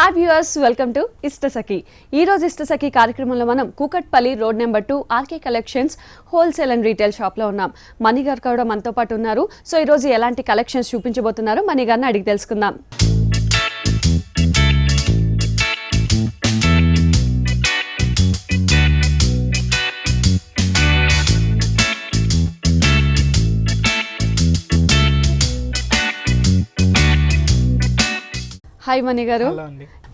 Hi viewers, welcome to Ishtasakhi. ఈ రోజు ఇష్టసఖి కార్యక్రమంలో మనం Kukatpally road number 2 RK collections wholesale and retail shop లో ఉన్నాం. మణి గారు కూడా మనతో పాటు ఉన్నారు. సో ఈ రోజు ఎలాంటి కలెక్షన్స్ చూపించబోతున్నారు మణి గారిని అడిగి తెలుసుకుందాం. హాయ్ మణి గారు,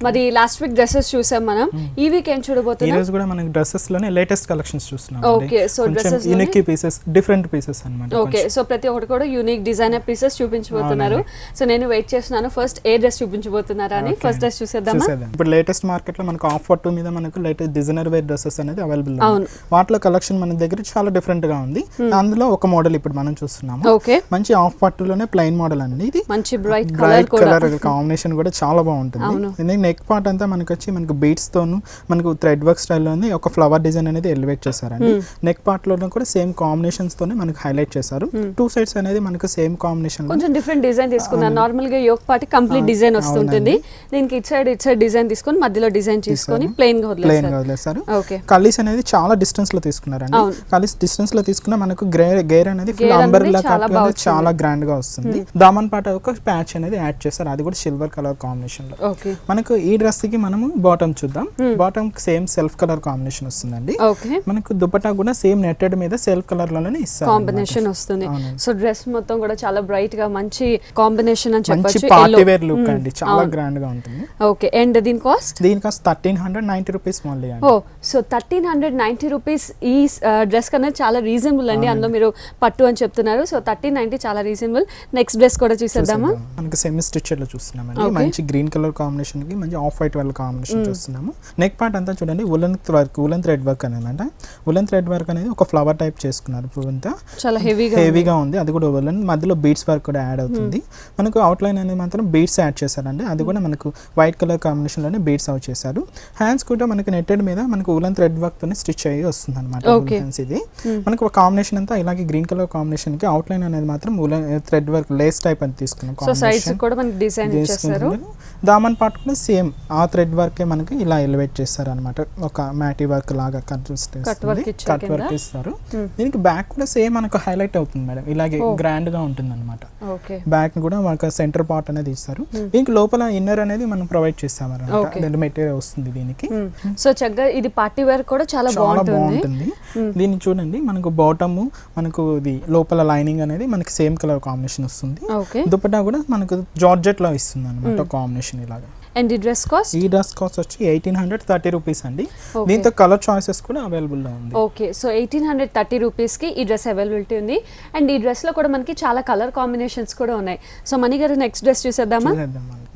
మరి లాస్ట్ వీక్ డ్రెస్సెస్ చూసాం మనం. ఈ వీక్ ఏం చూడబోతున్నాం? ఈ రోజు కూడా మనకి డ్రెస్సెస్ లోనే లేటెస్ట్ కలెక్షన్స్ చూస్తున్నాం. Okay, so dresses unique pieces, different pieces అన్నమాట. ఓకే, సో ప్రతి ఒక్కటి కూడా యూనిక్ డిజైనర్ పీసెస్ చూపించబోతున్నారు. సో నేను వెయిట్ చేస్తున్నాను ఫస్ట్ ఏ డ్రెస్ చూపించబోతున్నారా అని. ఫస్ట్ డ్రెస్ చూసేద్దామా? ఇప్పుడు లేటెస్ట్ మార్కెట్ లో మనకు ఆఫ్ పట్టు మీద మనకు లేటెస్ట్ డిజైనర్ వేర్ డ్రెస్సెస్ అనేది అవైలబుల్ ఉంది. వాటిలో కలెక్షన్ మన దగ్గర చాలా డిఫరెంట్ గా ఉంది. అందులో ఒక మోడల్ ఇప్పుడు మనం చూస్తున్నాము. ఓకే, మంచి ఆఫ్ పట్టులోనే ప్లెయిన్ మోడల్ అండి. ఇది మంచి బ్రైట్ కలర్ కాంబినేషన్ కూడా చాలా బాగుంటుంది. నెక్ పార్ట్ అంతా మనకి వచ్చి మనకు బీట్స్ తోను మనకు థ్రెడ్ వర్క్ స్టైల్లోనే ఒక ఫ్లవర్ డిజైన్ అనేది ఎలివేట్ చేశారండి. నెక్ పార్ట్ లో కూడా సేమ్ కాంబినేషన్స్ తోనే మనకు హైలైట్ చేశారు. టూ సైడ్స్ అనేది మనకు సేమ్ కాంబినేషన్, కొంచెం డిఫరెంట్ డిజైన్ తీసుకున్నారు. నార్మల్ గా యోక్ పార్ట్ కంప్లీట్ డిజైన్ వస్తుంటుంది. దీనికి ఇట్ సైడ్ డిజైన్ తీసుకొని మధ్యలో డిజైన్ తీసుకొని ప్లెయిన్ గా వదిలేశారు. ఓకే, కలీస్ అనేది చాలా డిస్టెన్స్ లో తీసుకున్నారండి. కలీస్ డిస్టెన్స్ లో తీసుకున్న మనకు గేర్ అనేది ఫుల్ అంబర్లా కట్ చాలా గ్రాండ్ గా వస్తుంది. దామన్ పార్ట్ ఒక ప్యాచ్ అనేది యాడ్ చేశారు, అది కూడా సిల్వర్ కలర్ కాంబినేషన్ లో. మనకు ఈ డ్రెస్ కి మనము బాటమ్ చూద్దాం. Bottom same self colour combination వస్తుందండి. మనకు దుపట్టా కూడా సేమ్ నెట్టెడ్ మీద సెల్ఫ్ కలర్ లోనే ఇస్తారు, కాంబినేషన్ వస్తుంది. సో డ్రెస్ మొత్తం కూడా చాలా బ్రైట్ గా మంచి కాంబినేషన్ అని చెప్పొచ్చు. పార్టీ వేర్ లుక్ అండి, చాలా గ్రాండ్ గా ఉంటుంది. ఓకే, అండ్ దీని కాస్ట్ 1390 రూపీస్ ఓన్లీ. ఓ, సో 1390 రూపీస్ ఈ డ్రెస్ కన్నా చాలా రీజనబుల్ అండి. అందులో మీరు పట్టు అని చెప్తున్నారు. సో 1390 చాలా రీజనబుల్. నెక్స్ట్ డ్రెస్ కూడా చూసేద్దామా? మనకి సెమీ స్టిచ్డ్ లో చూస్తున్నామండి. మంచి గ్రీన్ కలర్ కాంబినేషన్ కి మంచి ఆఫ్ వైట్ కలర్ కాంబినేషన్ చూస్తున్నాము. నెక్ పార్ట్ అంతా చూడండి ఉలెన్ థ్రెడ్ వర్క్ అనమాట. ఉలెన్ థ్రెడ్ వర్క్ అనేది ఒక ఫ్లవర్ టైప్ చేసుకున్నారు. అంతా చాలా హెవీగా ఉంది. అది కూడా ఉలెన్ మధ్యలో బీడ్స్ వర్క్ కూడా యాడ్ అవుతుంది. మనకు అవుట్ లైన్ అనేది మాత్రం బీడ్స్ యాడ్ చేశారండి. అది కూడా మనకు వైట్ కలర్ కాంబినేషన్ లోనే బీడ్స్ అవుట్ చేశారు. హ్యాండ్స్ కూడా మనకి నెట్టెడ్ మీద మనకు ఉలెన్ థ్రెడ్ వర్క్ తోనే స్టిచ్ అయ్యి వస్తుంది అనమాట. ఇది మనకు ఒక కాంబినేషన్ అంతా ఇలాగే గ్రీన్ కలర్ కాంబినేషన్ కి అవుట్ లైన్ అనేది మాత్రం woollen thread work lace type అని తీసుకున్నాం. దామన్ పార్ట్ కూడా సేమ్ ఆ థ్రెడ్ వర్క్ మనకి ఇలా ఎలివేట్ చేస్తారు అనమాట. ఒక మ్యాటీ వర్క్ లాగా కట్ వర్క్ ఇస్తారు. దీనికి బ్యాక్ కూడా సేమ్ మనకు హైలైట్ అవుతుంది మేడం. ఇలాగే గ్రాండ్ గా ఉంటుంది అనమాట. బ్యాక్ కూడా మనకు సెంటర్ పార్ట్ అనేది ఇస్తారు. దీనికి లోపల ఇన్నర్ అనేది మనం ప్రొవైడ్ చేస్తాం అనమాట. రెండు మెటీరియల్ వస్తుంది దీనికి. సో చక్కగా ఇది పార్టీ వేర్ కూడా చాలా బాగుంటుంది. దీన్ని చూడండి, మనకు బాటమ్ మనకు ఇది లోపల లైనింగ్ అనేది మనకి సేమ్ కలర్ కాంబినేషన్ వస్తుంది. దుపట్టా కూడా మనకు జార్జెట్ లో ఇస్తుంది అనమాట కాంబినేషన్ ఇలాగా. అండ్ ఈ డ్రెస్ కాస్ట్ వచ్చి 1830 రూపీస్ అండి. దీంతో కలర్ చాయిసెస్ కూడా అవైలబుల్ గా ఉంది. ఓకే, సో 1830 రూపీస్ కి ఈ డ్రెస్ అవైలబిలిటీ ఉంది. అండ్ ఈ డ్రెస్ లో కూడా మనకి చాలా కలర్ కాంబినేషన్స్ కూడా ఉన్నాయి. సో మణి గారు నెక్స్ట్ డ్రెస్ చూసేద్దామా?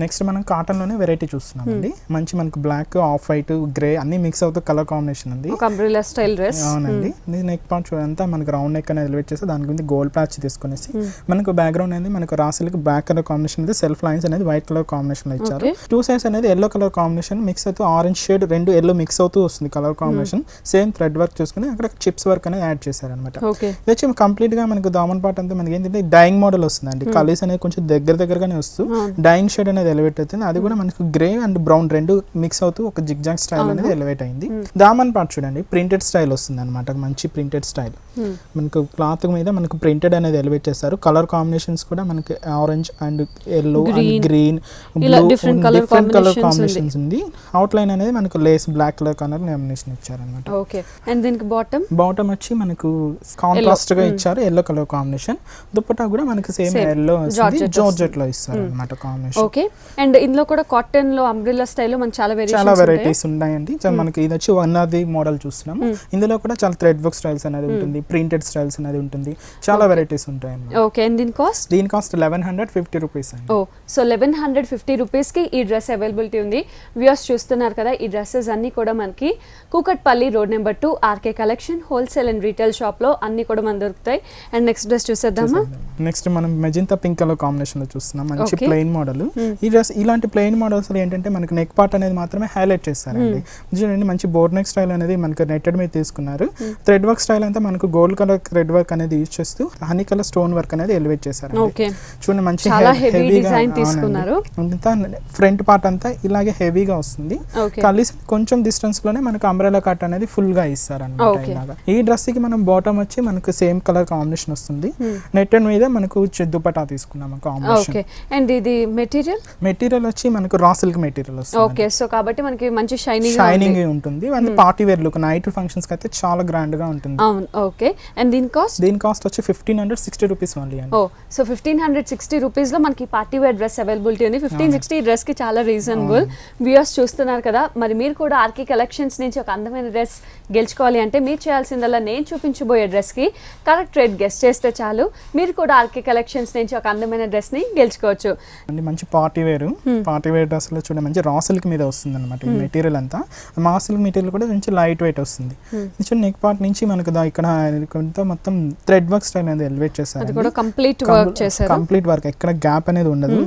నెక్స్ట్ మనం కాటన్ లోనే వెరైటీ చూస్తున్నాం అండి. మంచి మనకు బ్లాక్, ఆఫ్ వైట్, గ్రే అన్ని మిక్స్ అవుతూ కలర్ కాంబినేషన్ ఉంది. ఒక అంబ్రెల్లా స్టైల్ డ్రెస్. అవునండి. నెక్ పార్ట్ అంతా మనకు రౌండ్ నెక్ అనేది ఎలివేట్ చేసి దాని గురించి గోల్డ్ ప్యాచ్ తీసుకునేసి మనకు బ్యాక్గ్రౌండ్ అనేది మనకు రాసులకి బ్లాక్ కలర్ కాంబినేషన్ అనేది, సెల్ఫ్ లైన్స్ అనేది వైట్ కలర్ కాంబినేషన్ లో ఇచ్చారు. టూ సైడ్స్ అనేది ఎల్లో కలర్ కాంబినేషన్ మిక్స్ అవుతూ ఆరెంజ్ షేడ్ రెండు ఎల్లో మిక్స్ అవుతూ వస్తుంది colour combination. Same thread work చూసుకుని అక్కడ చిప్స్ వర్క్ అనేది యాడ్ చేశారు అనమాట. ఇది వచ్చి కంప్లీట్ గా మనకు దామన్ పార్ట్ అంతా మనకి ఏంటంటే డైయింగ్ మోడల్ వస్తుంది అండి. కలర్స్ అనేది కొంచెం దగ్గరగానే వస్తూ డైయింగ్ షేడ్ అనేది ఎలివేట్ అవుతుంది. అది కూడా మనకు గ్రే అండ్ బ్రౌన్ రెండు మిక్స్ అవుతూ ఒక జిగ్జాగ్ స్టైల్ అనేది ఎలివేట్ అయింది. దామన్ పార్ట్ చూడండి ప్రింటెడ్ స్టైల్ వస్తుంది అనమాట. మంచి ప్రింటెడ్ స్టైల్ మనకు క్లాత్ మీద మనకు ప్రింటెడ్ అనేది ఎలివేట్ చేస్తారు. కలర్ కాంబినేషన్స్ కూడా మనకి orange and yellow and green, different colour combinations ఉంది. అవుట్ లైన్ అనేది మనకు లేస్ బ్లాక్ కలర్ కాంబినేషన్ ఇచ్చారు అనమాట. ఓకే, అండ్ దీనికి బాటమ్ వచ్చి మనకు కాంట్రాస్ట్ గా ఇచ్చారు, ఎల్లో కలర్ కాంబినేషన్. దుపట్టా కూడా మనకి సేమ్ ఎల్లో జార్జెట్ లో ఇస్తారు అనమాట కాంబినేషన్. ఓకే, అండ్ ఇందులో కూడా కాటన్ లో అంబ్రెల్లా స్టైల్ లో మనకి చాలా వెరైటీస్ ఉన్నాయండి. మనకి ఇది వచ్చి వన్ ఆఫ్ ది మోడల్ చూస్తున్నాము. ఇందులో కూడా చాలా థ్రెడ్ వర్క్ స్టైల్స్ అనేది ఉంటుంది, ప్రింటెడ్ స్టైల్స్ అనేది ఉంటుంది, చాలా వెరైటీస్ ఉంటాయి. ఓకే, అండ్ దీని కాస్ట్ 1150 రూపీస్ అండి. ఓ, సో 1150 రూపీస్ కి ఈ డ్రెస్ అవైలబిలిటీ ఉంది. వ్యూవర్స్ చూస్తున్నారు కదా, ఈ డ్రెస్సెస్ అన్ని కూడా మనకి Kukatpally road number 2 RK collection wholesale and retail shop లో అన్ని కూడా మనకు దొరుకుతాయి. అండ్ నెక్స్ట్ డ్రెస్ చూసేద్దామా? నెక్స్ట్ మనం మెజెంటా పింక్ కలర్ కాంబినేషన్ లో చూస్తున్నాం. మంచి ప్లెయిన్ మోడల్. ఈ డ్రెస్ ఇలాంటి ప్లెయిన్ మోడల్స్ ఏంటంటే మనకి నెక్ పార్ట్ అనేది మాత్రమే హైలైట్ చేస్తారండి. చూడండి మంచి బోర్డ్ నెక్ స్టైల్ అనేది మనకి నెట్టెడ్ మీద తీసుకున్నారు. థ్రెడ్ వర్క్ స్టైల్ అంతా మనకు గోల్డ్ కలర్ థ్రెడ్ వర్క్ అనేది యూజ్ చేస్తూ హనీ కలర్ స్టోన్ వర్క్ అనేది ఎలివేట్ చేశారు. ఓకే, చూడండి మంచి చాలా హెవీ హెవీగా డిజైన్ తీసుకున్నారు. ఫ్రంట్ పార్ట్ అంతా ఇలాగే హెవీగా వస్తుంది. ఓకే, కలిసి కొంచెం డిస్టెన్స్ లోనే మనకు అంబ్రెలా కట్ అనేది ఫుల్ గా ఇస్తారు అన్నమాట. Okay. ఇలాగా ఈ డ్రెస్ కి మనం బాటమ్ వచ్చి మనకు సేమ్ కలర్ కాంబినేషన్ వస్తుంది. నెట్టెడ్ మీద మనకు దుపట్టా తీసుకున్నాం కాంబినేషన్. ఓకే, అండ్ ఇది మెటీరియల్ వచ్చి మనకు రా సిల్క్ మెటీరియల్ వస్తుంది. ఓకే, సో కాబట్టి మనకి మంచి షైనింగ్ ఉంటుంది. And party wear look night functions కి అయితే చాలా గ్రాండ్ గా ఉంటుంది. అవును. ఓకే, అండ్ దీని కాస్ట్ వచ్చి 1560 రూపీస్ ఓన్లీ అండి. ఓ, సో 1560 రూపీస్ లో మనకి పార్టీ వేర్ డ్రెస్ అవైలబిలిటీ ఉంది. 1560 డ్రెస్ కి చాలా రీజనబుల్. వ్యూయర్స్ చూస్తున్నారు కదా, మరి మీరు కూడా ఆర్కే కలెక్షన్స్ నుంచి ఒక అందమైన డ్రెస్ గెలుచుకోవాలి అంటే మీరు చేయాల్సిందల్లా నేను చూపించబోయే డ్రెస్ కి కరెక్ట్ రేట్ గెస్ట్ చేస్తే చాలు, మీరు కూడా ఆర్కే కలెక్షన్స్ నుంచి ఒక అందమైన డ్రెస్ ని గెలుచుకోవచ్చు. మంచి పార్టీ వేర్ డ్రెస్ లో చూడండి మంచి రా సిల్క్ మీద వస్తుంది అనమాట. ఈ మెటీరియల్ అంతా మా సిల్క్ మెటీరియల్ కూడా మంచి లైట్ వెయిట్ వస్తుంది. నెక్ పార్ట్ నుంచి మనకు ఇక్కడ మొత్తం థ్రెడ్ వర్క్ స్టైల్ అనేది ఎలివేట్ చేశారు. కంప్లీట్ వర్క్ ఎక్కడ గ్యాప్ అనేది ఉండదు.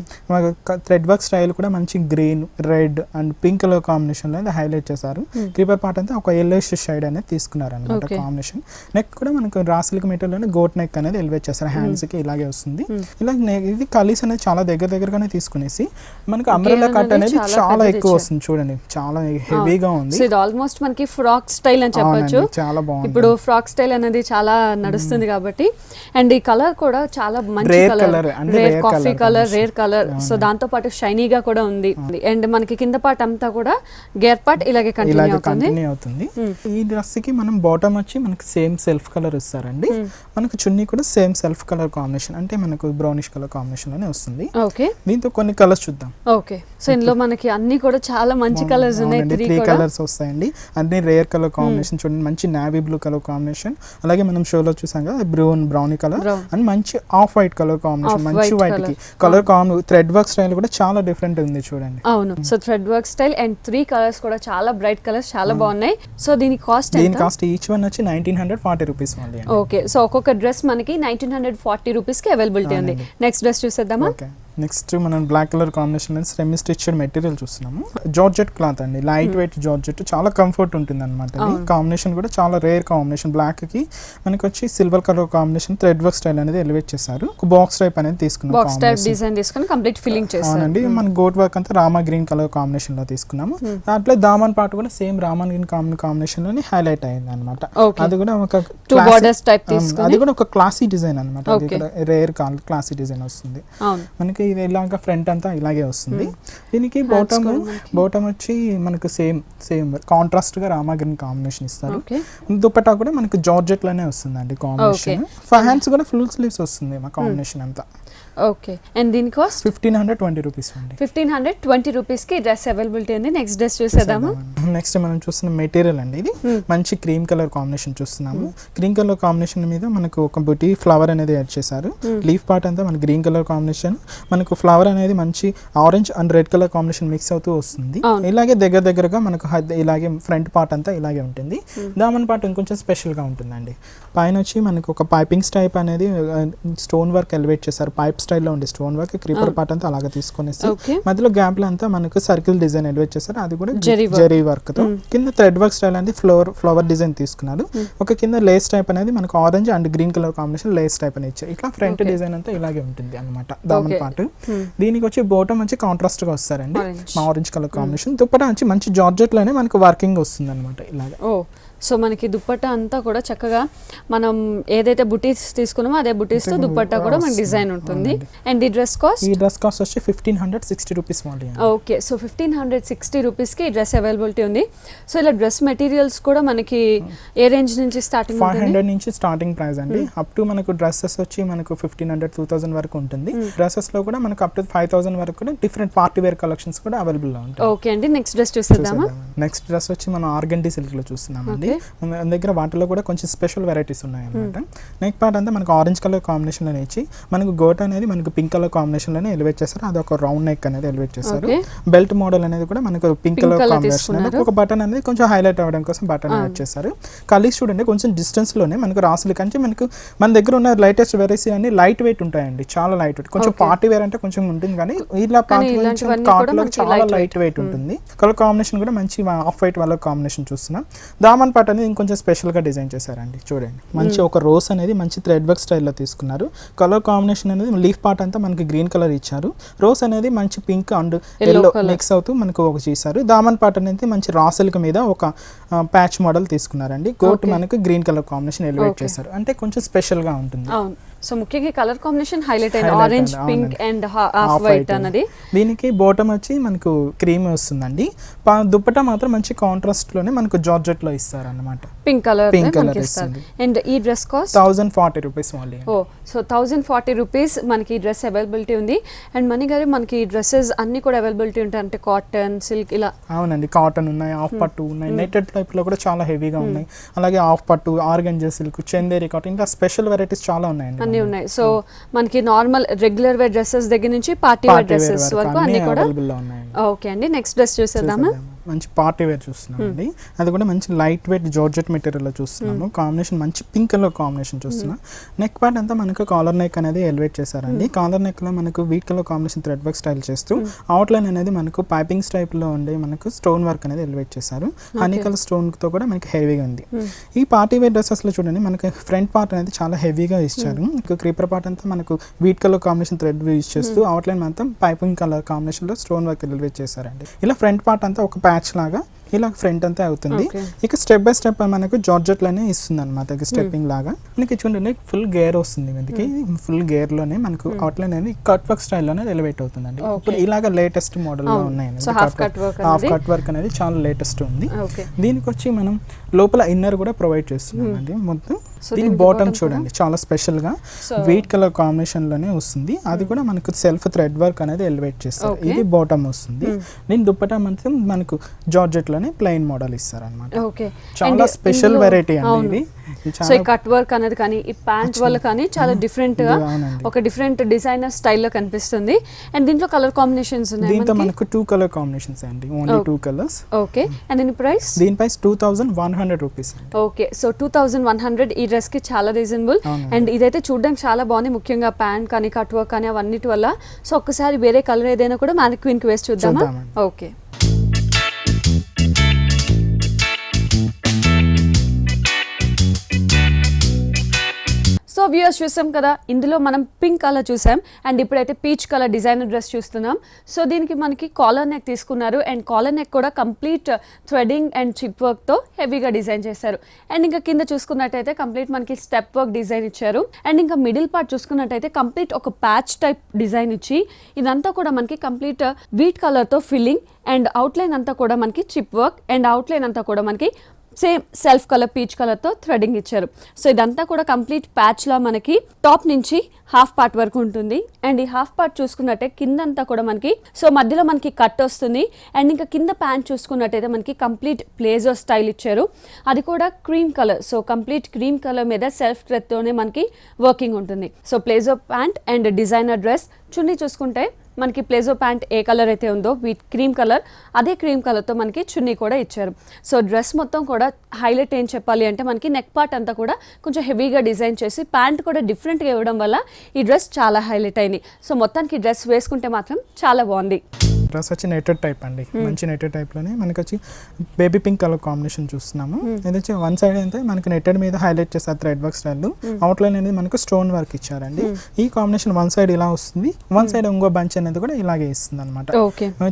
థ్రెడ్ వర్క్ స్టైల్ కూడా మంచి green, red and pink colour combination లో హైలైట్ చేశారు. క్రీపర్ పార్ట్ అంతా ఒక ఎల్లోయిష్ షేడ్ అనేది తీసుకున్నారు అనమాట కాంబినేషన్. నెక్ కూడా మనకు raw silk material goat neck అనేది ఎలివేట్ చేస్తారు. హ్యాండ్స్ కి ఇలాగే వస్తుంది. ఇలా ఇది కలీస్ అనేది చాలా దగ్గరగానే తీసుకునేసి మనకు అంబ్రెల్లా కట్ అనేది చాలా ఎక్కువ వస్తుంది. చూడండి చాలా హెవీగా ఉంది. ఇది ఆల్మోస్ట్ మనకి ఫ్రాక్ స్టైల్ అని చెప్పొచ్చు. చాలా బాగుంది. ఇప్పుడు ఫ్రాక్ స్టైల్ అనేది చాలా నడుస్తుంది కాబట్టి. అండ్ ఈ కలర్ కూడా చాలా మంచి colour, rare coffee colour, rare colour. So దాంతో పాటు షైనీగా కూడా ఉంది. అండ్ మనకి కింద పార్ట్ అంతా కూడా గేర్ పార్ట్ ఇలాగే కంటిన్యూ అవుతుంది. ఈ డ్రెస్ కి మనం బాటమ్ వచ్చి మనకి సేమ్ సెల్ఫ్ కలర్ ఇస్తారండి. మనకు చున్నీ కూడా సేమ్ సెల్ఫ్ కలర్ కాంబినేషన్, అంటే మనకు బ్రౌనిష్ కలర్ కాంబినేషన్ లోనే వస్తుంది. ఓకే, దీంతో కొన్ని కలర్స్ చూద్దాం. ఓకే, సో ఇందులో మనకి అన్ని కూడా చాలా మంచి కలర్స్ ఉన్నాయి. 3 కలర్స్ వస్తాయండి. అన్ని రేర్ కలర్ కాంబినేషన్. చూడండి మంచి నావీ బ్లూ కలర్ కాంబినేషన్, అలాగే మనం షోలో చూసాం కదా బ్రౌన్ కలర్ అండ్ మంచి ఆఫ్ వైట్ కలర్ కాంబినేషన్. మంచి వైట్ కి కలర్ థ్రెడ్ వర్క్ స్టైల్ కూడా చాలా డిఫరెంట్ ఉంది చూడండి. అవును, so thread work style and 3 colours కూడా చాలా బ్రైట్ కలర్స్, చాలా బాగున్నాయి. సో దీని కాస్ట్ ఈచ్ వన్ వచ్చి 1940 రూపీస్ ఓన్లీ. ఓకే, సో ఒక్కొక్క డ్రెస్ మనకి 1940 రూపీస్ కి అవైలబిలిటీ ఉంది. నెక్స్ట్ డ్రెస్ చూసేద్దామా? నెక్స్ట్ మనం black colour combination semi stitched material చూస్తున్నాము. జార్జెట్ క్లాత్ అండి, లైట్ వెయిట్ జార్జెట్, చాలా కంఫర్ట్ ఉంటుంది అనమాట. కాంబినేషన్ కూడా చాలా రేర్ కాంబినేషన్. బ్లాక్ కి మనకి వచ్చి silver colour combination thread work style అనేది ఎలివేట్ చేశారు. బాక్స్ టైప్ అనేది తీసుకున్నాం. బాక్స్ టైప్ డిజైన్ తీసుకొని కంప్లీట్ ఫిల్లింగ్ చేశారు. అవునండి, మన గోట్ వర్క్ అంతా రామా గ్రీన్ కలర్ కాంబినేషన్ లో తీసుకున్నాము. దాంట్లో దామన్ పార్ట్ కూడా సేమ్ రామా గ్రీన్ కాంబినేషన్ లోనే హైలైట్ అయింది అనమాట. అది కూడా ఒక అది కూడా ఒక క్లాసీ డిజైన్ అనమాట. రేర్ క్లాసీ డిజైన్ వస్తుంది మనకి. ఇది ఇలాగా ఫ్రంట్ అంతా ఇలాగే వస్తుంది. దీనికి బాటమ్ వచ్చి మనకు సేమ్ కాంట్రాస్ట్ గా రామా గ్రీన్ కాంబినేషన్ ఇస్తారు. దుపట్టా కూడా మనకు జార్జెట్ లోనే వస్తుందండి కాంబినేషన్. హ్యాండ్స్ కూడా ఫుల్ స్లీవ్స్ వస్తుంది మా కాంబినేషన్ అంతా. ఓకే, అండ్ దీని కాస్ట్ 1520 రూపీస్ అండి. 1520 రూపీస్ కి డ్రెస్ అవైలబిలిటీ ఉంది. నెక్స్ట్ డ్రెస్ చూసేద్దాము. నెక్స్ట్ మనం చూస్తున్న మెటీరియల్ అండి, ఇది మంచి క్రీమ్ కలర్ కాంబినేషన్ చూస్తున్నాము. క్రీమ్ కలర్ కాంబినేషన్ మీద మనకు ఒక బుటీ ఫ్లవర్ అనేది యాడ్ చేశారు. లీఫ్ పార్ట్ అంతా మన గ్రీన్ కలర్ కాంబినేషన్, మనకు ఫ్లవర్ అనేది మంచి orange and red colour combination mix అవుతూ వస్తుంది. ఇలాగే దగ్గరగా మనకు ఇలాగే ఫ్రంట్ పార్ట్ అంతా ఇలాగే ఉంటుంది. దామన్ పార్ట్ ఇంకొంచెం స్పెషల్ గా ఉంటుందండి. పైన వచ్చి మనకు ఒక పైపింగ్ టైప్ అనేది స్టోన్ వర్క్ ఎలివేట్ చేశారు. పైప్ స్టైల్లో ఉండే స్టోన్ వర్క్ క్రీపర్ పార్ట్ అంతా అలాగా తీసుకునేసి మధ్యలో గ్యాప్ లో అంతా మనకు సర్కిల్ డిజైన్ ఎలివేట్ చేశారు. అది కూడా జెరీ వర్క్ తో. కింద థ్రెడ్ వర్క్ స్టైల్ అనేది ఫ్లవర్ డిజైన్ తీసుకున్నారు. ఒక కింద లేస్ టైప్ అనేది మనకు orange and green colour combination Lay's type అని ఇచ్చారు. ఇట్లా ఫ్రంట్ డిజైన్ అంతా ఇలాగే ఉంటుంది అనమాట దామన్ పార్ట్. దీనికి వచ్చి బాటమ్ వచ్చి కాంట్రాస్ట్ గా వస్తారండి, ఆరెంజ్ కలర్ కాంబినేషన్. దుపట్టా వచ్చి మంచి జార్జెట్ లోనే మనకు వర్కింగ్ వస్తుంది అనమాట ఇలాగా. సో మనకి దుపట్టా అంతా కూడా చక్కగా మనం ఏదైతే బుటీస్ తీసుకున్నామో అదే బుటీస్ తో దుపట్టా కూడా మనకి డిజైన్ ఉంటుంది. అండ్ ఈ డ్రెస్ కాస్ట్ వచ్చి 1560 rupees only. Okay, so 1560 rupees కి డ్రెస్ అవైలబిలిటీ ఉంది. సో ఇలా డ్రెస్ మెటీరియల్స్ కూడా మనకి ఏ రేంజ్ నుంచి స్టార్టింగ్? 500 నుంచి స్టార్టింగ్ ప్రైస్ అండి. అప్ టు మనకు డ్రెస్సెస్ వచ్చి మనకు 1500 2000 వరకు ఉంటుంది. డ్రెస్సెస్ లో కూడా మనకు అప్ టు 5000 వరకు కూడా డిఫరెంట్ పార్టీ వేర్ కలెక్షన్స్ కూడా అవైలబుల్ గా ఉంటాయి. ఓకే అండి, నెక్స్ట్ డ్రెస్ చూసేద్దామా? నెక్స్ట్ డ్రెస్ వచ్చి మనం ఆర్గండి సిల్క్ లో చూస్తున్నామండి. మన దగ్గర వాటిలో కూడా కొంచెం స్పెషల్ వెరైటీస్ ఉన్నాయి అనమాట. నెక్ పార్ట్ అంతా మనకు ఆరెంజ్ కలర్ కాంబినేషన్ లో ఇచ్చి మనకు గోట్ అనేది మనకు పింక్ కలర్ కాంబినేషన్ లోనే ఎలివేట్ చేస్తారు. అది ఒక రౌండ్ నెక్ అనేది ఎలివేట్ చేస్తారు. బెల్ట్ మోడల్ అనేది కూడా మనకు పింక్ కలర్ కాంబినేషన్, ఒక బటన్ అనేది కొంచెం హైలైట్ అవ్వడం కోసం బటన్ యాడ్ చేస్తారు. కలీస్ చూడండి కొంచెం డిస్టెన్స్ లోనే మనకు రాసులు కంటే మనకు మన దగ్గర ఉన్న లేటెస్ట్ వెరైటీ అన్ని లైట్ వెయిట్ ఉంటాయండి, చాలా లైట్ వెయిట్. కొంచెం పార్టీ వేర్ అంటే కొంచెం ఉంటుంది కానీ ఇలా కాట్ లో చాలా లైట్ వెయిట్ ఉంటుంది. కలర్ కాంబినేషన్ కూడా మంచి ఆఫ్ వైట్ కలర్ కాంబినేషన్ చూస్తున్నాం. దామన్ పార్ట్ అనేది ఇంకొంచెం స్పెషల్ గా డిజైన్ చేశారండి. చూడండి మంచి ఒక రోస్ అనేది మంచి థ్రెడ్ వర్క్ స్టైల్లో తీసుకున్నారు. కలర్ కాంబినేషన్ అనేది లీఫ్ పార్ట్ అంతా మనకి గ్రీన్ కలర్ ఇచ్చారు. రోస్ అనేది మంచి పింక్ అండ్ ఎల్లో మిక్స్ అవుతూ మనకు ఒక చేశారు. దామన్ పార్ట్ అనేది మంచి రా సిల్క్ మీద ఒక ప్యాచ్ మోడల్ తీసుకున్నారండి. కోట్ మనకు గ్రీన్ కలర్ కాంబినేషన్ ఎలివేట్ చేశారు, అంటే కొంచెం స్పెషల్ గా ఉంటుంది. సో ముఖ్యంగా కలర్ కాంబినేషన్ హైలైట్ అయింది, orange pink and half white అన్నది. దీనికి బాటమ్ వచ్చి మనకు క్రీమ్ వస్తుందండి. దుప్పటా మాత్రం మంచి కాంట్రాస్ట్ లోనే మనకు జార్జెట్ లో ఇస్తారు అన్నమాట. పింక్ కలర్ ఇస్తారు. అండ్ ఈ డ్రెస్ కాస్ట్ 1040 రూపీస్ ఓన్లీ. ఓ సో 1040 రూపీస్ మనకి ఈ డ్రెస్ అవైలబిలిటీ ఉంది. అండ్ మనీ గారు మనకి ఈ డ్రెస్సెస్ అన్ని కూడా అవైలబిలిటీ ఉంటాయి, అంటే కాటన్ సిల్క్ ఇలా. అవునండి, కాటన్ ఉన్నాయి, హాఫ్ పట్టు ఉన్నాయి, నెట్టెడ్ టైప్ లో కూడా చాలా హెవీగా ఉన్నాయి. అలాగే హాఫ్ పట్టు, ఆర్గంజా సిల్క్, చందేరి కాటన్, ఇంకా స్పెషల్ వెరైటీస్ చాలా ఉన్నాయండి. అన్ని ఉన్నాయి. సో మనకి నార్మల్ రెగ్యులర్ వేర్ డ్రెస్సెస్ దగ్గర నుంచి పార్టీ వేర్ డ్రెస్సెస్ వరకు అన్ని కూడా అవైలబుల్ లో ఉన్నాయి. ఓకే అండి, నెక్స్ట్ డ్రెస్ చూసేద్దామా. మంచి పార్టీ వేర్ చూస్తున్నామండి. అది కూడా మంచి లైట్ వెయిట్ జార్జెట్ మెటీరియల్ లో చూస్తున్నాము. కాంబినేషన్ మంచి పింక్ కలర్ కాంబినేషన్ చూస్తున్నాం. నెక్ పార్ట్ అంతా మనకు కాలర్ నెక్ అనేది ఎలివేట్ చేశారండి. కాలర్ నెక్ లో మనకు wheat colour combination thread work style చేస్తూ అవుట్ లైన్ అనేది మనకు పైపింగ్ టైప్ లో ఉండే మనకు స్టోన్ వర్క్ అనేది ఎలివేట్ చేశారు. హనీ కలర్ స్టోన్ తో కూడా మనకి హెవీగా ఉంది. ఈ పార్టీ వేర్ డ్రెస్సెస్ లో చూడండి మనకి ఫ్రంట్ పార్ట్ అనేది చాలా హెవీగా ఇచ్చారు. క్రీపర్ పార్ట్ అంతా మనకు wheat colour combination thread use చేస్తూ అవుట్ లైన్ మొత్తం పైపింగ్ కలర్ కాంబినేషన్ లో స్టోన్ వర్క్ ఎలివేట్ చేశారండి. ఇలా ఫ్రంట్ పార్ట్ అంతా ఒక ప్యాచ్ లాగా ఇలా ఫ్రంట్ అంతా అవుతుంది. ఇక స్టెప్ బై స్టెప్ మనకు జార్జెట్ లోనే ఇస్తుంది అనమాట, స్టెప్పింగ్ లాగా. మనకి చూడండి ఫుల్ గేర్ వస్తుంది, మనకి ఫుల్ గేర్ లోనే మనకు అవుట్లైన్ అనేది కట్ వర్క్ స్టైల్ లోనే ఎలివేట్ అవుతుందండి. ఇప్పుడు ఇలాగా లేటెస్ట్ మోడల్ లో ఉన్నాయండి. హాఫ్ కట్ వర్క్ అనేది చాలా లేటెస్ట్ ఉంది. దీనికి వచ్చి మనం లోపల ఇన్నర్ కూడా ప్రొవైడ్ చేస్తున్నాం అండి. మొత్తం దీని బాటమ్ చూడండి చాలా స్పెషల్ గా వైట్ కలర్ కాంబినేషన్ లోనే వస్తుంది. అది కూడా మనకు సెల్ఫ్ థ్రెడ్ వర్క్ అనేది ఎలివేట్ చేస్తారు. ఇది బాటమ్ వస్తుంది. దీని దుప్పటా మాత్రం మనకు జార్జెట్ లోనే ప్లెయిన్ మోడల్ ఇస్తారు అనమాట. చాలా స్పెషల్ వెరైటీ అండి ఇది. సో ఈ కట్ వర్క్ అనేది కానీ ఈ ప్యాంట్ వల్ల కానీ చాలా డిఫరెంట్ గా ఒక డిఫరెంట్ డిజైనర్ స్టైల్లో కనిపిస్తుంది. అండ్ దీంట్లో కలర్ కాంబినేషన్స్ ఉన్నాయి. దీంట్లో మనకు 2 కలర్ కాంబినేషన్స్ అండి, ఓన్లీ 2 కలర్స్. ఓకే, అండ్ దీని ప్రైస్? దీని ప్రైస్ 2100 రూపీస్. ఓకే, సో 2100 ఈ డ్రెస్ కి చాలా రీజనబుల్. అండ్ ఇదైతే చూడడానికి చాలా బాగుంది, ముఖ్యంగా ప్యాంట్ కానీ కట్ వర్క్ కానీ అవన్నిటి వల్ల. సో ఒక్కసారి వేరే కలర్ ఏదైనా కూడా మ్యానిక్విన్ కి వేసి చూద్దామా? ఓకే, సో వ్యూయర్స్ చూసాం కదా, ఇందులో మనం పింక్ కలర్ చూసాం అండ్ ఇప్పుడైతే పీచ్ కలర్ డిజైనర్ డ్రెస్ చూస్తున్నాం. సో దీనికి మనకి కాలర్ నెక్ తీసుకున్నారు అండ్ కాలర్ నెక్ కూడా కంప్లీట్ థ్రెడింగ్ అండ్ చిప్ వర్క్తో హెవీగా డిజైన్ చేశారు. అండ్ ఇంకా కింద చూసుకున్నట్టయితే కంప్లీట్ మనకి స్టెప్ వర్క్ డిజైన్ ఇచ్చారు. అండ్ ఇంకా మిడిల్ పార్ట్ చూసుకున్నట్టయితే కంప్లీట్ ఒక ప్యాచ్ టైప్ డిజైన్ ఇచ్చి ఇదంతా కూడా మనకి కంప్లీట్ వీట్ కలర్తో ఫిల్లింగ్ అండ్ అవుట్లైన్ అంతా కూడా మనకి చిప్ వర్క్ అండ్ అవుట్లైన్ అంతా కూడా మనకి సేమ్ సెల్ఫ్ కలర్ పీచ్ కలర్తో థ్రెడింగ్ ఇచ్చారు. సో ఇదంతా కూడా కంప్లీట్ ప్యాచ్లా మనకి టాప్ నుంచి హాఫ్ పార్ట్ వరకు ఉంటుంది. అండ్ ఈ హాఫ్ పార్ట్ చూసుకున్నట్టే కిందంతా కూడా మనకి సో మధ్యలో మనకి కట్ వస్తుంది. అండ్ ఇంకా కింద ప్యాంట్ చూసుకున్నట్టయితే మనకి కంప్లీట్ ప్లేజో స్టైల్ ఇచ్చారు, అది కూడా cream colour. So complete cream colour మీద సెల్ఫ్ థ్రెడ్తోనే మనకి వర్కింగ్ ఉంటుంది. So palazzo pant and designer dress. చున్నీ చూసుకుంటే మనకి ప్లేజో ప్యాంట్ ఏ కలర్ అయితే ఉందో విత్ క్రీమ్ కలర్, అదే క్రీమ్ కలర్తో మనకి చున్నీ కూడా ఇచ్చారు. సో డ్రెస్ మొత్తం కూడా హైలైట్ ఏం చెప్పాలి అంటే మనకి నెక్ పార్ట్ అంతా కూడా కొంచెం హెవీగా డిజైన్ చేసి ప్యాంట్ కూడా డిఫరెంట్గా ఇవ్వడం వల్ల ఈ డ్రెస్ చాలా హైలైట్ అయింది. సో మొత్తానికి డ్రెస్ వేసుకుంటే మాత్రం చాలా బాగుంది. డ్రెస్ వచ్చి నెటెడ్ టైప్ అండి, మంచి నెటెడ్ టైప్లోనే మనకి వచ్చి బేబీ పింక్ కలర్ కాంబినేషన్ చూస్తున్నాము. ఇది వచ్చి వన్ సైడ్ అయితే మనకి నెటెడ్ మీద హైలైట్ చేస్తారు థ్రెడ్ వర్క్ స్టైల్. అవుట్లైన్ అనేది మనకు స్టోన్ వర్క్ ఇచ్చారండి. ఈ కాంబినేషన్ వన్ సైడ్ ఇలా వస్తుంది, వన్ సైడ్ ఇంకో బంచ్ అనేది కూడా ఇలాగే ఇస్తుంది అనమాట.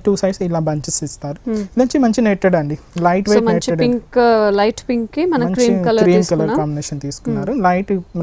2 సైడ్స్ ఇలా బంచెస్ ఇస్తారు. ఇది వచ్చి మంచి నెట్టెడ్ అండి, light wait netted pink, light pink కి మన క్రీమ్ కలర్ కాంబినేషన్ తీసుకున్నారు.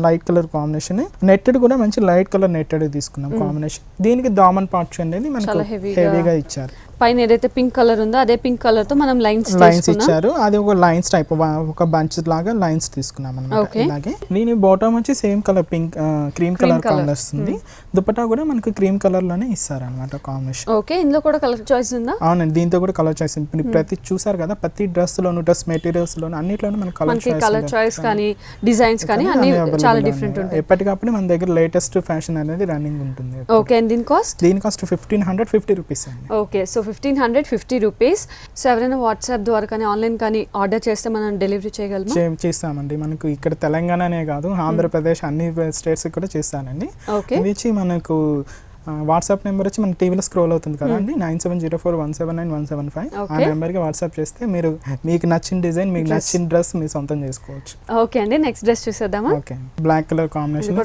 లైట్ కలర్ కాంబినేషన్, నెట్టెడ్ కూడా మంచి లైట్ కలర్ నెట్టెడ్ తీసుకున్నాం కాంబినేషన్. దీనికి దామన్ పార్ట్స్ అనేది మనకు హెవీగా ఇచ్చారు. పైన ఏదైతే పింక్ కలర్ ఉందో అదే పింక్ కలర్ తో మనం లైన్స్ ఇచ్చారు. అది ఒక లైన్స్ టైప్ ఒక బంచ్ లాగా లైన్స్ తీసుకున్నాం అన్నమాట. ఇలాగే దీని బాటమ్ వచ్చి same colour pink cream colour వస్తుంది. దుపట్టా కూడా మనకు క్రీమ్ కలర్ లోనే ఇస్తారు అనమాట కాంబినేషన్. ఓకే, ఇందులో కూడా కలర్ చాయిస్ ఉందా? అవునండి, దీంతో కూడా కలర్ చాయిస్. ప్రతి చూసారు కదా, ప్రతి డ్రెస్ లోను డ్రెస్ మెటీరియల్స్ లోను అన్నిట్లోనూ మనకి కలర్ చాయిస్ కానీ డిజైన్స్ కానీ అన్ని చాలా డిఫరెంట్ ఉంటాయి. ఎప్పటికప్పుడు మన దగ్గర లేటెస్ట్ ఫ్యాషన్ అనేది రన్నింగ్ ఉంటుంది. ఓకే, అండ్ దీని కాస్ట్ 1550 రూపీస్ అండి. Okay, so 1550 rupees. సో ఎవరైనా వాట్సాప్ ద్వారా కానీ ఆన్లైన్ కానీ ఆర్డర్ చేస్తే మనం డెలివరీ చేయగలమా? చేస్తామండి. మనకు ఇక్కడ తెలంగాణనే కాదు, ఆంధ్రప్రదేశ్ అన్ని స్టేట్స్ కూడా చేస్తానండి. ఇది వచ్చి మనకు వాట్సాప్ నెంబర్ వచ్చి మన టీవీలో స్క్రోల్ అవుతుంది కదా అండి, 9704179175. ఆ నెంబర్కి వాట్సాప్ చేస్తే మీరు మీకు నచ్చిన డిజైన్, మీకు నచ్చిన డ్రెస్ మీ సొంతం చేసుకోవచ్చు. ఓకే అండి, నెక్స్ట్ డ్రెస్ చూసేద్దామా. Okay, black colour combination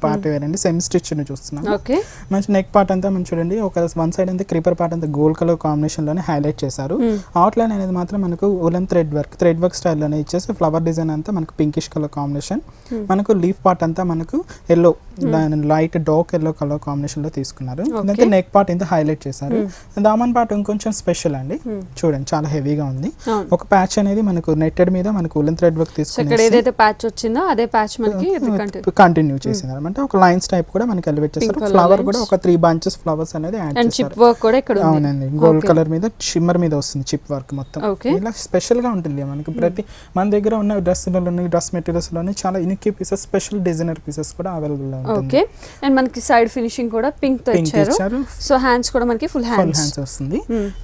party wear అండి, సెమీ స్టిచ్ ని చూస్తున్నాం. ఓకే, మంచి నెక్ పార్ట్ అంతా మనం చూడండి, ఒక వన్ సైడ్ అంతా క్రీపర్ పార్ట్ అంతా గోల్డ్ కలర్ కాంబినేషన్ లోనే హైలైట్ చేశారు. అవుట్ లైన్ అనేది మాత్రం మనకు ఉలెన్ థ్రెడ్ వర్క్ స్టైల్ లోనే ఇచ్చేసి ఫ్లవర్ డిజైన్ అంతా మనకు పింకిష్ కలర్ కాంబినేషన్, మనకు లీఫ్ పార్ట్ అంతా మనకు yellow light dark yellow colour combination లో తీసుకున్నారు. ఇదంతా నెక్ పార్ట్ ఇంత హైలైట్ చేశారు. దామన్ పార్ట్ ఇంకొంచెం స్పెషల్ అండి, చూడండి చాలా హెవీగా ఉంది. ఒక ప్యాచ్ అనేది మనకు నెట్టెడ్ మీద మనకు ఉలెన్ థ్రెడ్ వర్క్ తీసుకుని ఏదైతే ప్యాచ్ వచ్చిందో అదే ప్యాచ్ మనకి కంటిన్యూ చేసింది అనమాట. ఒక లైన్స్ టైప్ కూడా మనకి ఎలివేట్ చేస్తారు. ఫ్లవర్ కూడా ఒక 3 bunches ఫ్లవర్స్ అనేది యాడ్ చేశారు. చిప్ వర్క్ కూడా ఇక్కడ ఉంది. అవునండి, గోల్డ్ కలర్ మీద షిమ్మర్ మీద వస్తుంది చిప్ వర్క్ మొత్తం. ఇలా స్పెషల్ గా ఉంటుంది మనకి. ప్రతి మన దగ్గర ఉన్న డ్రెస్ మెటీరియల్స్ లోనే చాలా unique pieces, special designer pieces కూడా అవైలబుల్ గా ఉంటుంది. ఓకే, అండ్ మనకి సైడ్ ఫినిషింగ్ కూడా పింక్ తో ఇచ్చారు. సో హ్యాండ్స్ కూడా మనకి ఫుల్ హ్యాండ్స్ వస్తుంది.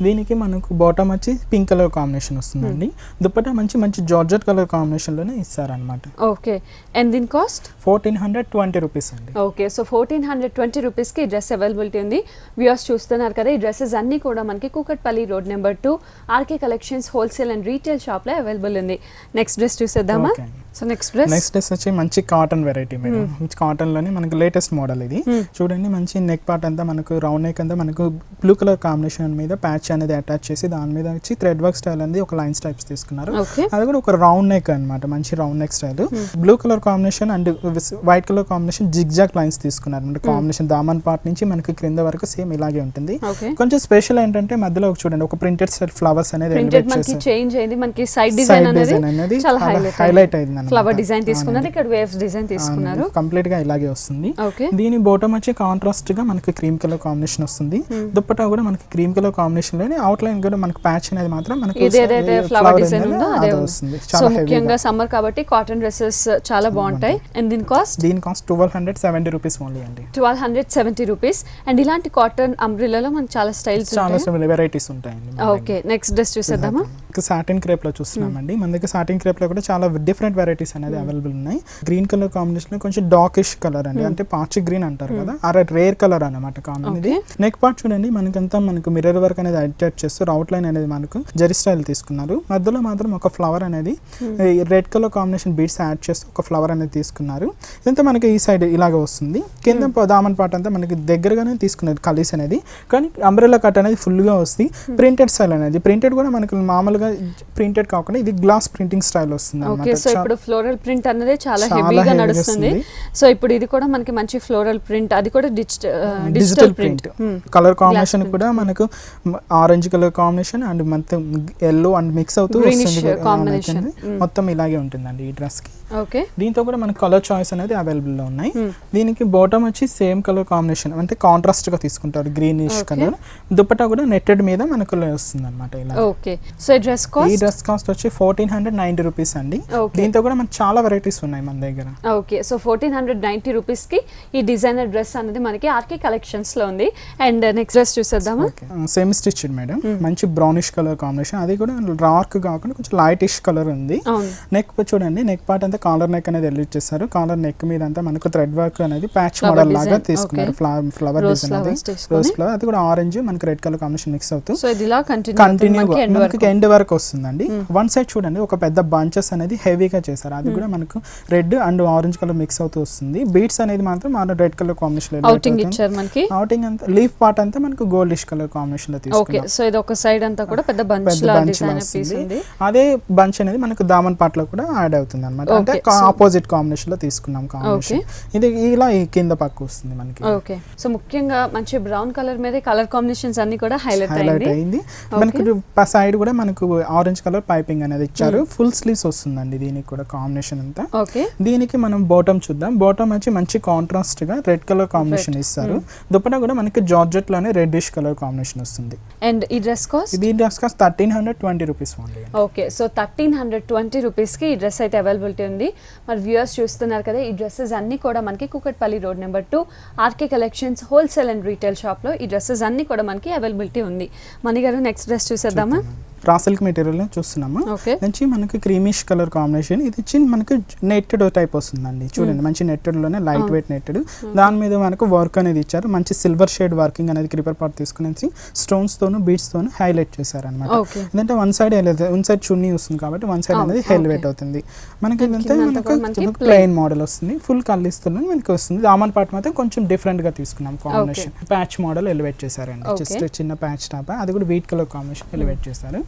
దీనికి మనకు బాటమ్ వచ్చి పింక్ కలర్ కాంబినేషన్ వస్తుందండి. దుపట్టా మంచి జార్జెట్ కలర్ కాంబినేషన్ లోనే ఇస్తారన్నమాట. ఓకే, అండ్ దీని కాస్ట్ 1420 రూపీస్ అండి. ఓకే, సో 1420 రూపీస్ కి డ్రెస్ అవైలబిలిటీ ఉంది. వ్యూవర్స్ చూస్తున్నారు కదా, ఈ డ్రెస్సెస్ అన్ని కూడా మనకి Kukatpally road number 2 RK collections wholesale and retail shop లో అవైలబుల్ ఉంది. నెక్స్ట్ డ్రెస్ చూసేద్దామా. సో నెక్స్ట్ డ్రెస్ వచ్చి మంచి కాటన్ వెరైటీ మేడం. కాటన్ లోనే మనకి లేటెస్ట్ మోడల్ ఇది. చూడండి, మంచి నెక్ పార్ట్ అంతా మనకు రౌండ్ నెక్ అంతా మనకు బ్లూ కలర్ కాంబినేషన్ మీద ప్యాచ్ అనేది అటాచ్ చేసి దాని మీద వచ్చి థ్రెడ్ వర్క్ స్టైల్ అనేది ఒక లైన్స్ టైప్స్ తీసుకున్నారు. అది కూడా ఒక రౌండ్ నెక్ అన్నమాట, మంచి round neck style. Blue colour combination and white colour combination zigzag lines తీసుకున్నారు. అంటే కాంబినేషన్ దామన్ పార్ట్ నుంచి మనకి క్రింద వరకు సేమ్ ఇలాగే ఉంటుంది. కొంచెం స్పెషల్ ఏంటంటే మధ్యలో చూడండి ఒక ప్రింటెడ్ స్టైల్ ఫ్లవర్స్ అనేది చేంజ్ అయింది. మనకి సైడ్ డిజైన్ అనేది చాలా హైలైట్ అయింది. ఫ్లవర్ డిజైన్ తీసుకున్నారు, ఇక్కడ వేవ్స్ డిజైన్ తీసుకున్నారు. కంప్లీట్ గా ఇలాగే వస్తుంది. దీని బాటమ్ వచ్చి కాంట్రాస్ట్ గా మనకి క్రీమ్ కలర్ కాంబినేషన్ వస్తుంది. దుపట్టా కూడా మనకి క్రీమ్ కలర్ కాంబినేషన్ లోనే అవుట్ లైన్ కూడా మనకి ప్యాచ్ అనేది మాత్రం మనకి ఏదైతే ఫ్లవర్ డిజైన్ ఉందో అదే వస్తుంది. సో ముఖ్యంగా సమ్మర్ కాబట్టి కాటన్ డ్రెస్సెస్ చాలా బాగుంటాయి. అండ్ దీని కాస్ట్ 1270 రూపీస్ ఓన్లీ అండి. 1270 రూపీస్. అండ్ ఇలాంటి కాటన్ అంబ్రెల్లాలో మనకి చాలా స్టైల్స్ చాలా వెరైటీస్ ఉంటాయండి. ఓకే, నెక్స్ట్ డ్రెస్ చూసేద్దామా. సాటిన్ క్రేప్ లో చూస్తున్నామండి. మన దగ్గర సాటిన్ క్రేప్ లో కూడా చాలా డిఫరెంట్ వెరైటీస్ అనేది అవైలబుల్ ఉన్నాయి. గ్రీన్ కలర్ కాంబినేషన్ లో కొంచెం డార్కిష్ కలర్ అండి, అంటే పాచి గ్రీన్ అంటారు కదా, రేర్ కలర్ అన్నమాట కామన్ ఇది. నెక్ పార్ట్ చూడండి, మనకంతా మనకు మిర్రర్ వర్క్ అనేది అటాచ్ చేస్తూ అవుట్ లైన్ అనేది మనకు జరీ స్టైల్ తీసుకున్నారు. మధ్యలో మాత్రం ఒక ఫ్లవర్ అనేది red colour combination beads add చేస్తూ ఒక ఫ్లవర్ అనేది తీసుకున్నారు. ఇదంతా మనకి ఈ సైడ్ ఇలాగ వస్తుంది. కింద దామన్ పార్ట్ అంతా మనకి దగ్గరగానే తీసుకున్నారు కలీస్ అనేది, కానీ అంబ్రెల్లా కట్ అనేది ఫుల్ గా వస్తుంది. ప్రింటెడ్ స్టైల్ అనేది, ప్రింటెడ్ కూడా మనకి మామూలుగా ప్రింటెడ్ కాకుండా ఇది గ్లాస్ ప్రింటింగ్ స్టైల్ వస్తుంది. ఓకే, సో ఇప్పుడు ఫ్లోరల్ ప్రింట్ అనేది చాలా హెవీగా నడుస్తుంది. సో ఇప్పుడు ఇది కూడా మనకి మంచి ఫ్లోరల్ ప్రింట్, అది కూడా డిజిటల్ ప్రింట్. కలర్ కాంబినేషన్ కూడా మనకు ఆరెంజ్ కలర్ కాంబినేషన్ అండ్ మొత్తం ఎల్లో అండ్ మిక్స్ అవుతూ వస్తుంది. మొత్తం ఇలాగే ఉంటుందండి ఈ డ్రెస్ కి. ఓకే, దీంతో కూడా మనకి కలర్ చాయిస్ అనేది అవైలబుల్ లో ఉన్నాయి. దీనికి బాటమ్ వచ్చి సేమ్ కలర్ కాంబినేషన్, అంటే కాంట్రాస్ట్ గా తీసుకుంటారు గ్రీనిష్ కలర్. దుపట్టా కూడా నెట్టెడ్ మీద మనకు వస్తుంది అనమాట ఇలా. ఓకే, సో ఈ డ్రెస్ కాస్ట్ వచ్చి 1490 రూపీస్ అండి. దీంతో కూడా మనకి చాలా వెరైటీస్ ఉన్నాయి మన దగ్గర. ఓకే, సో 1490 రూపీస్ కి ఈ డిజైనర్ డ్రెస్ అనేది మనకి ఆర్కే కలెక్షన్స్ లో ఉంది. అండ్ నెక్స్ట్ డ్రెస్ చూసేద్దామా. సేమ్ స్టిచ్ మేడం, మంచి బ్రౌనిష్ కలర్ కాంబినేషన్, అది కూడా డార్క్ కాకుండా కొంచెం లైటిష్ కలర్ ఉంది. నెక్ చూడండి, నెక్ పార్ట్ అంతా కాలర్ నెక్ అనేది ఎలిట్ చేస్తారు. కాలర్ నెక్ మీద అంతా మనకు థ్రెడ్ వర్క్ అనేది ప్యాచ్ మోడల్ లాగా తీసుకున్నారు. ఫ్లవర్ డిజైన్ అది రోజ్ ఫ్లవర్, అది కూడా ఆరెంజ్ మనకి రెడ్ కలర్ కాంబినేషన్ మిక్స్ అవుతూ కంటిన్యూ మనకి ఎండ్ వరకు వస్తుందండి. వన్ సైడ్ చూడండి ఒక పెద్ద బంచెస్ అనేది హెవీగా చేశారు, అది కూడా మనకు red and orange colour mix అవుతూ వస్తుంది. బీట్స్ అనేది మాత్రం రెడ్ కలర్ కాంబినేషన్ అవుటింగ్ అంతా లీఫ్ పార్ట్ అంతా మనకు గోల్డిష్ కలర్ కాంబినేషన్ లో తీసుకున్నాం. సో ఇది ఒక సైడ్ అంతా కూడా పెద్ద బంచ్ వస్తుంది. అదే బంచ్ అనేది మనకు దామన్ పార్ట్ లో కూడా యాడ్ అవుతుంది అనమాట, అంటే ఆపోజిట్ కాంబినేషన్ లో తీసుకున్నాం కాంబినేషన్. ఇది ఇలా ఈ కింద పక్క వస్తుంది మనకి. ఓకే, సో ముఖ్యంగా మంచి బ్రౌన్ కలర్ మీద కలర్ కాంబినేషన్స్ అన్ని కూడా హైలైట్ అయింది. మనకి సైడ్ కూడా మనకు ఆరెంజ్ కలర్ పైపింగ్ అనేది ఇచ్చారు. ఫుల్ స్లీవ్స్ వస్తుందండి దీనికి కూడా కాంబినేషన్ అంతా. దీనికి మనం బాటమ్ చూద్దాం. బాటమ్ వచ్చి మంచి కాంట్రాస్ట్ గా రెడ్ కలర్ కాంబినేషన్ ఇస్తారు. దుపట్టా కూడా మనకి జార్జెట్ లోనే రెడ్డిష్ కలర్ కాంబినేషన్ వస్తుంది. అండ్ ఈ dress cost 1320 rupees only. Okay, so 1320 rupees కి ఈ డ్రెస్ అయితే అవైలబిలిటీ ఉంది. మరి వ్యూయర్స్ చూస్తున్నారు కదా, ఈ డ్రెస్సెస్ అన్ని కూడా మనకి Kukatpally road number 2 RK collections wholesale and retail shop లో ఈ డ్రెస్సెస్ అన్ని కూడా మనకి అవైలబిలిటీ ఉంది. మణి గారు, నెక్స్ట్ డ్రెస్ చూసేద్దామా. రా సిల్క్ మెటీరియల్ చూస్తున్నాము. ఓకే నుంచి మనకి క్రీమిష్ కలర్ కాంబినేషన్ ఇది వచ్చి మనకి నెట్టెడ్ టైప్ వస్తుందండి. చూడండి మంచి నెట్టెడ్ లోనే లైట్ వెయిట్ నెట్టెడ్, దాని మీద మనకు వర్క్ అనేది ఇచ్చారు. మంచి సిల్వర్ షేడ్ వర్కింగ్ అనేది క్రీపర్ పార్ట్ తీసుకునేసి స్టోన్స్ తోను బీడ్స్ తోను హైలైట్ చేశారు అనమాట. ఓకే ఎందుకంటే వన్ సైడ్ చున్నీ వస్తుంది కాబట్టి వన్ సైడ్ అనేది హెల్వెట్ అవుతుంది. మనకి ఇదంతా మనకు ప్లెయిన్ మోడల్ వస్తుంది, ఫుల్ కల్లిస్తున్న మనకి వస్తుంది. దామన్ పార్ట్ మాత్రం కొంచెం డిఫరెంట్ గా తీసుకున్నాం కాంబినేషన్. ప్యాచ్ మోడల్ ఎలివేట్ చేశారండి, జస్ట్ చిన్న ప్యాచ్ టాప్, అది కూడా వీట్ కలర్ కాంబినేషన్ ఎలివేట్ చేశారు.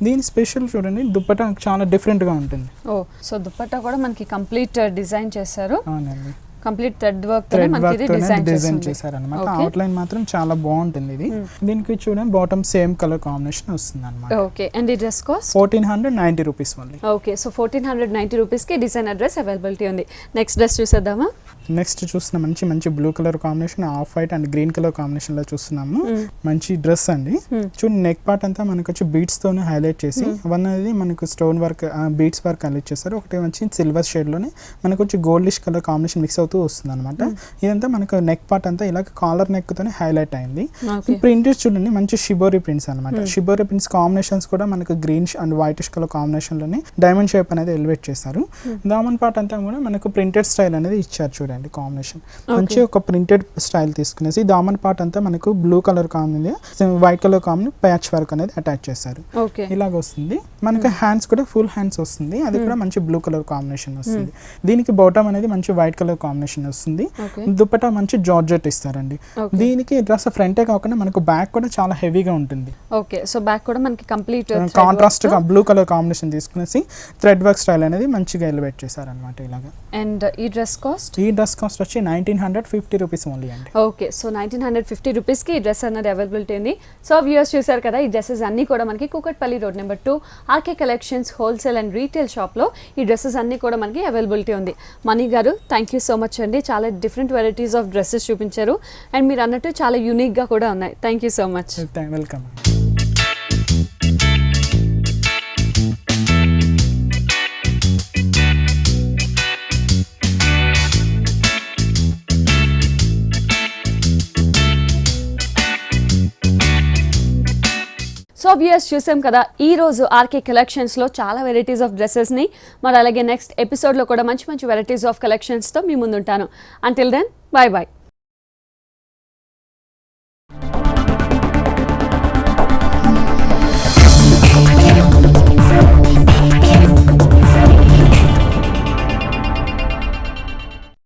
దీని స్పెషల్ చూడండి దుప్పటా చాలా డిఫరెంట్ గా ఉంటుంది. ఓ సో దుపట్టా కూడా మనకి కంప్లీట్ డిజైన్ చేశారు. అవునండి, కంప్లీట్ థ్రెడ్ వర్క్ తోనే మనకి ఇది డిజైన్ చేశారు అనమాట. అవుట్ లైన్ మాత్రం చాలా బాగుంటుంది ఇది. దీనికి చూడండి బాటమ్ సేమ్ కలర్ కాంబినేషన్ వస్తుంది అనమాట. ఓకే అండ్ ఈ dress cost 1490 rupees only. Okay so 1490 rupees కి డిజైనర్ డ్రెస్ అవైలబిలిటీ ఉంది. నెక్స్ట్ డ్రెస్ చూసేద్దామా? నెక్స్ట్ చూస్తున్న మంచి blue colour combination, off white and green colour combination లో చూస్తున్నాము. మంచి డ్రెస్ అండి. చూడండి నెక్ పార్ట్ అంతా మనకు వచ్చి బీడ్స్ తోనే హైలైట్ చేసి వన్ అనేది మనకు stone work beads work highlight చేశారు. ఒకటి వచ్చి సిల్వర్ షేడ్ లోనే మనకు వచ్చి గోల్డిష్ కలర్ కాంబినేషన్ మిక్స్ అవుతూ వస్తుంది అనమాట. ఇదంతా మనకు నెక్ పార్ట్ అంతా ఇలా కాలర్ నెక్ తోనే హైలైట్ అయింది. ప్రింటెస్ చూడండి మంచి షిబోరి ప్రింట్స్ అనమాట. షిబోరి ప్రింట్స్ కాంబినేషన్స్ కూడా మనకు greenish and whitish colour combination లోనే డైమండ్ షేప్ అనేది ఎలివేట్ చేశారు. దామన్ పార్ట్ అంతా కూడా మనకు ప్రింటెడ్ స్టైల్ అనేది ఇచ్చారు. చూడండి కాంబినేషన్ మంచి ఒక ప్రింటెడ్ స్టైల్ తీసుకునేసి దామన్ పార్ట్ అంతా మనకు blue colour combination white colour combination patch work అనేది అటాచ్ చేశారు. ఇలాగ వస్తుంది. మనకి హ్యాండ్స్ కూడా ఫుల్ హ్యాండ్స్ వస్తుంది, అది కూడా మంచి బ్లూ కలర్ కాంబినేషన్ వస్తుంది. దీనికి బాటమ్ అనేది మంచి వైట్ కలర్ కాంబినేషన్ వస్తుంది. దుపట్టా మంచి జార్జెట్ ఇస్తారండి. దీనికి డ్రెస్ ఫ్రంటే కాకుండా మనకు బ్యాక్ కూడా చాలా హెవీగా ఉంటుంది. ఓకే సో బ్యాక్ కూడా మనకి కంప్లీట్ కాంట్రాస్ట్ గా బ్లూ కలర్ కాంబినేషన్ తీసుకునేసి థ్రెడ్ వర్క్ స్టైల్ అనేది మంచిగా ఎలివేట్ చేశారు అనమాట. ఇలాగా అండ్ ఈ డ్రెస్ కాస్ట్ వచ్చి 1950 రూపీస్ ఓన్లీ అండి. ఓకే సో 1950 రూపీస్ కి ఈ డ్రెస్ అనేది అవైలబిలిటీ ఉంది. సో వ్యూయర్స్ చూసారు కదా, ఈ డ్రెస్సెస్ అన్ని కూడా మనకి Kukatpally road number 2 RK collections wholesale and retail shop లో ఈ డ్రెస్సెస్ అన్ని కూడా మనకి అవైలబిలిటీ ఉంది. మణి గారు థ్యాంక్ యూ సో మచ్ అండి, చాలా డిఫరెంట్ వెరైటీస్ ఆఫ్ డ్రెస్సెస్ చూపించారు అండ్ మీరు అన్నట్టు చాలా యూనిక్ గా కూడా ఉన్నాయి. Thank you so much. Welcome. So viewers చూసాం కదా, ఈ రోజు ఆర్కే కలెక్షన్స్ లో చాలా వెరైటీస్ ఆఫ్ డ్రెస్సెస్ ని, మరి అలాగే నెక్స్ట్ ఎపిసోడ్ లో కూడా మంచి వెరైటీస్ ఆఫ్ కలెక్షన్స్ తో మీ ముందుంటాను. Until then bye by.